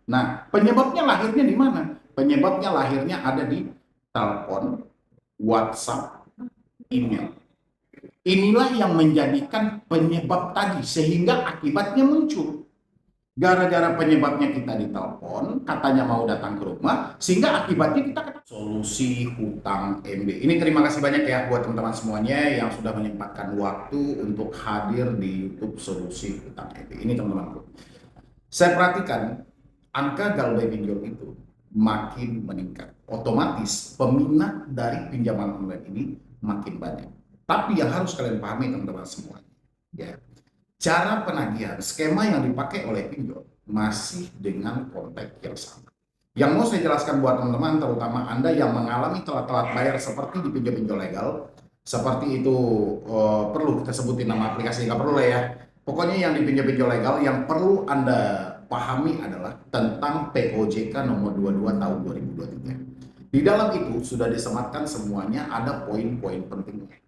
Nah, penyebabnya lahirnya di mana? Penyebabnya lahirnya ada di telepon, WhatsApp, email. Inilah yang menjadikan penyebab tadi, sehingga akibatnya muncul. Gara-gara penyebabnya kita ditelepon, katanya mau datang ke rumah, sehingga akibatnya kita kena solusi hutang MB. Ini terima kasih banyak ya buat teman-teman semuanya yang sudah menyempatkan waktu untuk hadir di YouTube Solusi Hutang MB. Ini teman-temanku. Saya perhatikan angka galbay pinjol itu makin meningkat. Otomatis peminat dari pinjaman online ini makin banyak. Tapi yang harus kalian pahami teman-teman semuanya, ya, cara penagihan skema yang dipakai oleh pinjol masih dengan konteks yang sama. Yang mau saya jelaskan buat teman-teman, terutama Anda yang mengalami telat-telat bayar seperti di pinjol-pinjol legal, seperti itu perlu kita sebutin nama aplikasi, nggak perlu lah ya. Pokoknya yang di pinjol-pinjol legal yang perlu Anda pahami adalah tentang POJK nomor 22 tahun 2023. Di dalam itu sudah disematkan semuanya, ada poin-poin pentingnya.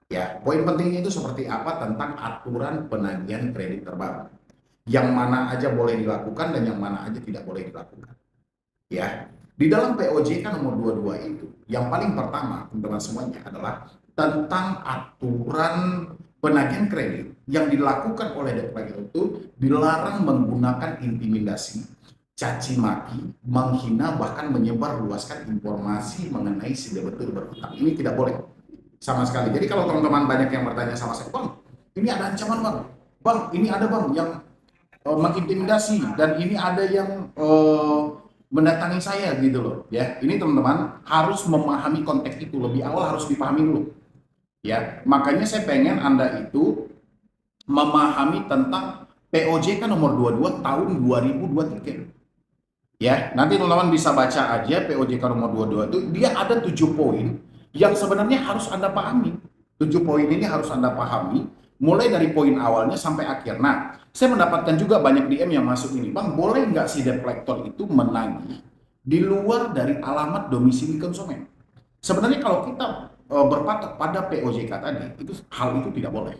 Ya, poin pentingnya itu seperti apa tentang aturan penagihan kredit terbaru. Yang mana aja boleh dilakukan dan yang mana aja tidak boleh dilakukan. Ya, di dalam POJK nomor 22 itu, yang paling pertama teman-teman semuanya adalah tentang aturan penagihan kredit yang dilakukan oleh debt collector itu dilarang menggunakan intimidasi, caci maki, menghina, bahkan menyebar luaskan informasi mengenai si debitur berhutang. Ini tidak boleh sama sekali. Jadi kalau teman-teman banyak yang bertanya sama saya, Bang, ini ada ancaman Bang, Bang, ini ada Bang yang mengintimidasi dan ini ada yang mendatangi saya gitu loh, ya. Ini teman-teman harus memahami konteks itu lebih awal, harus dipahami dulu, ya. Makanya saya pengen Anda itu memahami tentang POJK nomor 22 tahun 2023. Ya, nanti teman-teman bisa baca aja POJK nomor 22 itu, dia ada 7 poin yang sebenarnya harus Anda pahami. 7 poin ini harus Anda pahami, mulai dari poin awalnya sampai akhir. Nah, saya mendapatkan juga banyak DM yang masuk ini, Bang, boleh nggak si debt collector itu menagih di luar dari alamat domisili konsumen? Sebenarnya kalau kita berpatok pada POJK tadi, itu hal itu tidak boleh.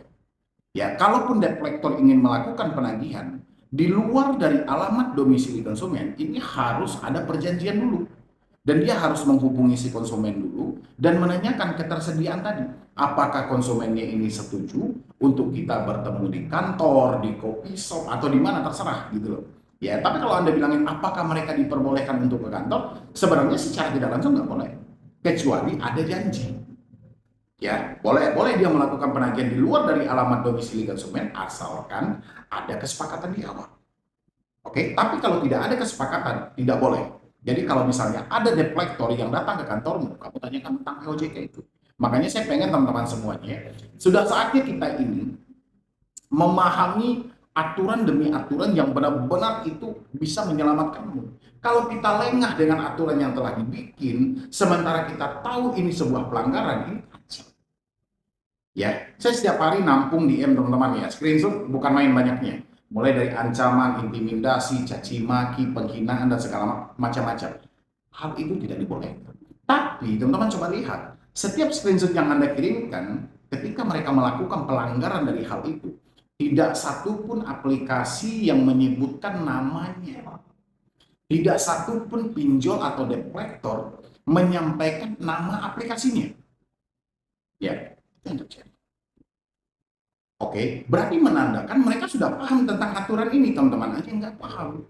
Ya, kalaupun debt collector ingin melakukan penagihan di luar dari alamat domisili konsumen, ini harus ada perjanjian dulu. Dan dia harus menghubungi si konsumen dulu dan menanyakan ketersediaan tadi. Apakah konsumennya ini setuju untuk kita bertemu di kantor, di coffee shop, atau di mana terserah gitu loh. Ya, tapi kalau Anda bilangin apakah mereka diperbolehkan untuk ke kantor, sebenarnya secara tidak langsung nggak boleh. Kecuali ada janji. Ya, boleh dia melakukan penagihan di luar dari alamat domisili konsumen asalkan ada kesepakatan di awal. Oke, tapi kalau tidak ada kesepakatan, tidak boleh. Jadi kalau misalnya ada debt collector yang datang ke kantormu, kamu tanyakan tentang POJK itu. Makanya saya pengen teman-teman semuanya, sudah saatnya kita ini memahami aturan demi aturan yang benar-benar itu bisa menyelamatkanmu. Kalau kita lengah dengan aturan yang telah dibikin, sementara kita tahu ini sebuah pelanggaran, ini kacau. Ya, saya setiap hari nampung DM teman-teman ya, screenshot bukan main banyaknya. Mulai dari ancaman, intimidasi, caci maki, penghinaan dan segala macam-macam. Hal itu tidak dibolehkan. Tapi teman-teman coba lihat, setiap screenshot yang Anda kirimkan, ketika mereka melakukan pelanggaran dari hal itu, tidak satu pun aplikasi yang menyebutkan namanya. Tidak satu pun pinjol atau debt collector menyampaikan nama aplikasinya. Ya, itu yang terjadi. Oke, berarti menandakan mereka sudah paham tentang aturan ini, teman-teman aja nggak paham.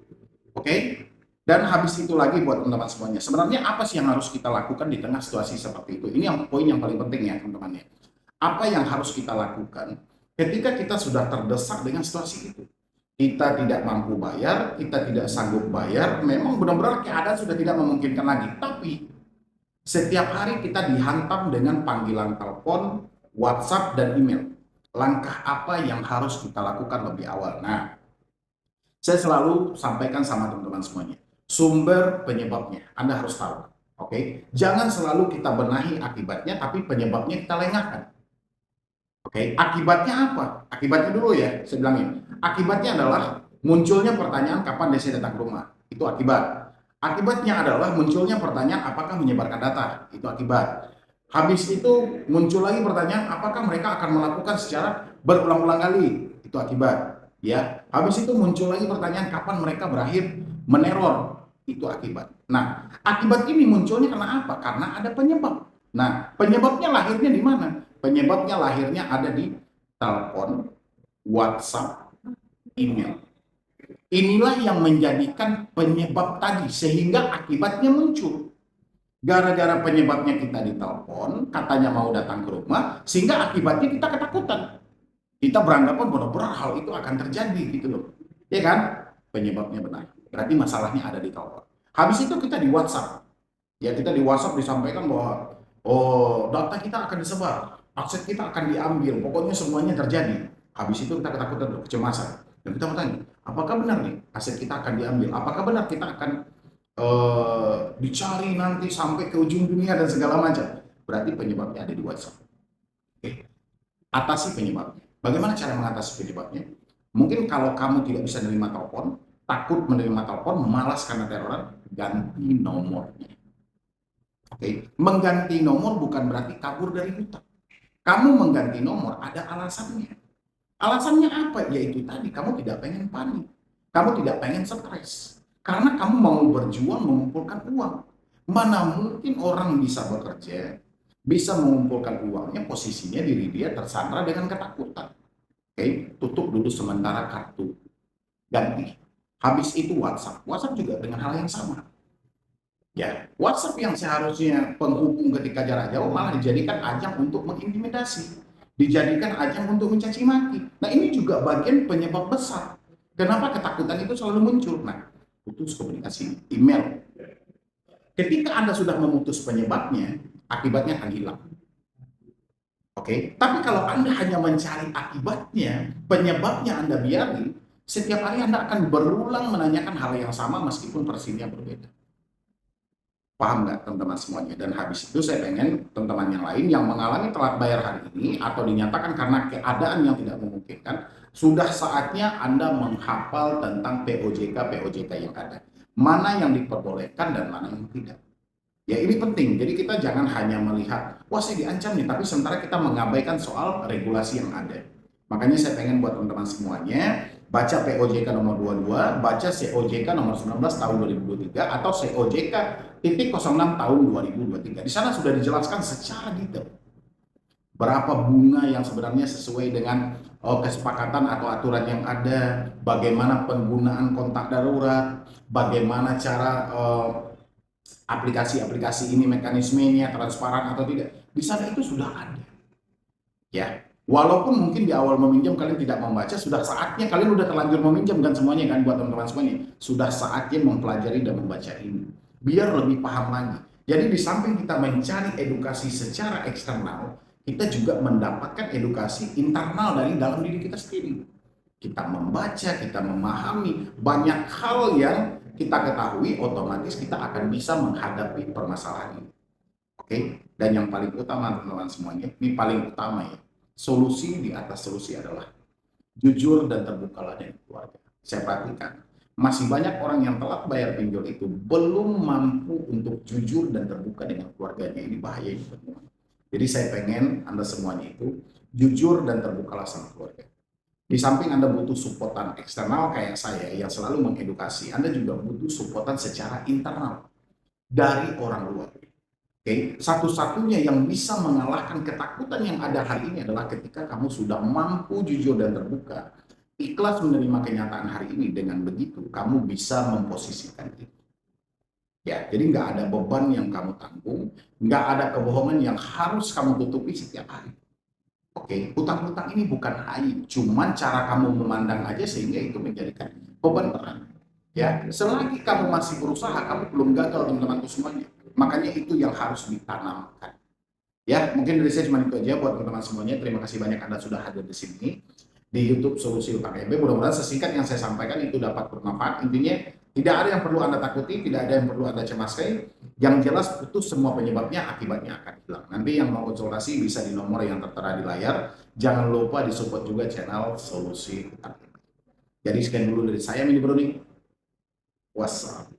Oke, dan habis itu lagi buat teman-teman semuanya, sebenarnya apa sih yang harus kita lakukan di tengah situasi seperti itu? Ini yang poin yang paling penting ya, teman-teman ya. Apa yang harus kita lakukan ketika kita sudah terdesak dengan situasi itu? Kita tidak mampu bayar, kita tidak sanggup bayar, memang benar-benar keadaan sudah tidak memungkinkan lagi. Tapi setiap hari kita dihantam dengan panggilan telepon, WhatsApp, dan email. Langkah apa yang harus kita lakukan lebih awal? Nah, saya selalu sampaikan sama teman-teman semuanya, sumber penyebabnya Anda harus tahu. Oke, jangan selalu kita benahi akibatnya, tapi penyebabnya kita lengahkan. Oke, akibatnya apa? Akibatnya dulu ya, saya bilangin. Akibatnya adalah munculnya pertanyaan kapan DC datang ke rumah. Itu akibat. Akibatnya adalah munculnya pertanyaan apakah menyebarkan data. Itu akibat. Habis itu muncul lagi pertanyaan apakah mereka akan melakukan secara berulang-ulang kali. Itu akibat. Ya. Habis itu muncul lagi pertanyaan kapan mereka berakhir meneror. Itu akibat. Nah, akibat ini munculnya karena apa? Karena ada penyebab. Nah, penyebabnya lahirnya di mana? Penyebabnya lahirnya ada di telepon, WhatsApp, email. Inilah yang menjadikan penyebab tadi, sehingga akibatnya muncul. Gara-gara penyebabnya kita ditelepon, katanya mau datang ke rumah, sehingga akibatnya kita ketakutan. Kita beranggapan benar-benar hal itu akan terjadi gitu loh. Ya kan? Penyebabnya benar. Berarti masalahnya ada di telepon. Habis itu kita di WhatsApp. Ya, kita di WhatsApp disampaikan bahwa data kita akan disebar, aset kita akan diambil, pokoknya semuanya terjadi. Habis itu kita ketakutan, kecemasan. Dan kita bertanya, apakah benar nih aset kita akan diambil? Apakah benar kita akan dicari nanti sampai ke ujung dunia dan segala macam? Berarti penyebabnya ada di WhatsApp. Oke. Atasi penyebabnya. Bagaimana cara mengatasi penyebabnya? Mungkin kalau kamu tidak bisa menerima telepon, takut menerima telepon, malas karena teroran, ganti nomornya. Oke, mengganti nomor bukan berarti kabur dari hutang. Kamu mengganti nomor ada alasannya. Alasannya apa? Yaitu tadi kamu tidak pengen panik. Kamu tidak pengen stres. Karena kamu mau berjuang mengumpulkan uang. Mana mungkin orang bisa bekerja, bisa mengumpulkan uangnya, posisinya diri dia tersandra dengan ketakutan. Oke, tutup dulu sementara kartu. Ganti. Habis itu WhatsApp. WhatsApp juga dengan hal yang sama. Ya, WhatsApp yang seharusnya penghubung ketika jarak jauh malah dijadikan ajang untuk mengintimidasi, dijadikan ajang untuk mencaci maki. Nah, ini juga bagian penyebab besar. Kenapa ketakutan itu selalu muncul? Nah, putus komunikasi, email. Ketika Anda sudah memutus penyebabnya, akibatnya akan hilang. Oke, tapi kalau Anda hanya mencari akibatnya, penyebabnya Anda biarkan, setiap hari Anda akan berulang menanyakan hal yang sama meskipun versinya berbeda. Paham nggak teman-teman semuanya? Dan habis itu saya pengen teman-teman yang lain yang mengalami telat bayar hari ini atau dinyatakan karena keadaan yang tidak memungkinkan, sudah saatnya Anda menghafal tentang POJK yang ada. Mana yang diperbolehkan dan mana yang tidak. Ya, ini penting. Jadi kita jangan hanya melihat, wah saya diancam nih, tapi sementara kita mengabaikan soal regulasi yang ada. Makanya saya pengen buat teman-teman semuanya, baca POJK nomor 22, baca COJK nomor 19 tahun 2023, atau COJK titik 06 tahun 2023. Di sana sudah dijelaskan secara detail berapa bunga yang sebenarnya sesuai dengan kesepakatan atau aturan yang ada, bagaimana penggunaan kontak darurat, bagaimana cara aplikasi-aplikasi ini mekanismenya transparan atau tidak. Di sana itu sudah ada. Ya, walaupun mungkin di awal meminjam kalian tidak membaca, sudah saatnya kalian udah terlanjur meminjam kan semuanya kan, buat teman-teman semuanya. Sudah saatnya mempelajari dan membaca ini. Biar lebih paham lagi. Jadi di samping kita mencari edukasi secara eksternal, kita juga mendapatkan edukasi internal dari dalam diri kita sendiri. Kita membaca, kita memahami banyak hal yang kita ketahui, otomatis kita akan bisa menghadapi permasalahan ini. Oke? Dan yang paling utama teman-teman semuanya, ini paling utama ya, solusi di atas solusi adalah jujur dan terbukalah dengan keluarga. Saya perhatikan, masih banyak orang yang telat bayar pinjol itu belum mampu untuk jujur dan terbuka dengan keluarganya. Ini bahaya ini teman-teman. Jadi saya pengen Anda semuanya itu jujur dan terbukalah sama keluarga. Di samping Anda butuh supportan eksternal kayak saya yang selalu mengedukasi, Anda juga butuh supportan secara internal dari orang luar. Oke, satu-satunya yang bisa mengalahkan ketakutan yang ada hari ini adalah ketika kamu sudah mampu jujur dan terbuka, ikhlas menerima kenyataan hari ini. Dengan begitu, kamu bisa memposisikan itu. Ya, jadi nggak ada beban yang kamu tanggung, nggak ada kebohongan yang harus kamu tutupi setiap hari. Oke, hutang-hutang ini bukan aib, cuman cara kamu memandang aja sehingga itu menjadikan beban berat. Ya, selagi kamu masih berusaha, kamu belum gagal teman-teman semuanya. Makanya itu yang harus ditanamkan. Ya, mungkin dari saya cuma itu aja buat teman-teman semuanya. Terima kasih banyak Anda sudah hadir di sini di YouTube Solusi Utang EB. Mudah-mudahan sesingkat yang saya sampaikan itu dapat bermanfaat. Intinya tidak ada yang perlu Anda takuti, tidak ada yang perlu Anda cemaskan. Yang jelas putus semua penyebabnya, akibatnya akan hilang. Nanti yang mau konsultasi bisa di nomor yang tertera di layar. Jangan lupa disupport juga channel Solusi Utang EB. Jadi sekian dulu dari saya, Mini Browning. Wassalam.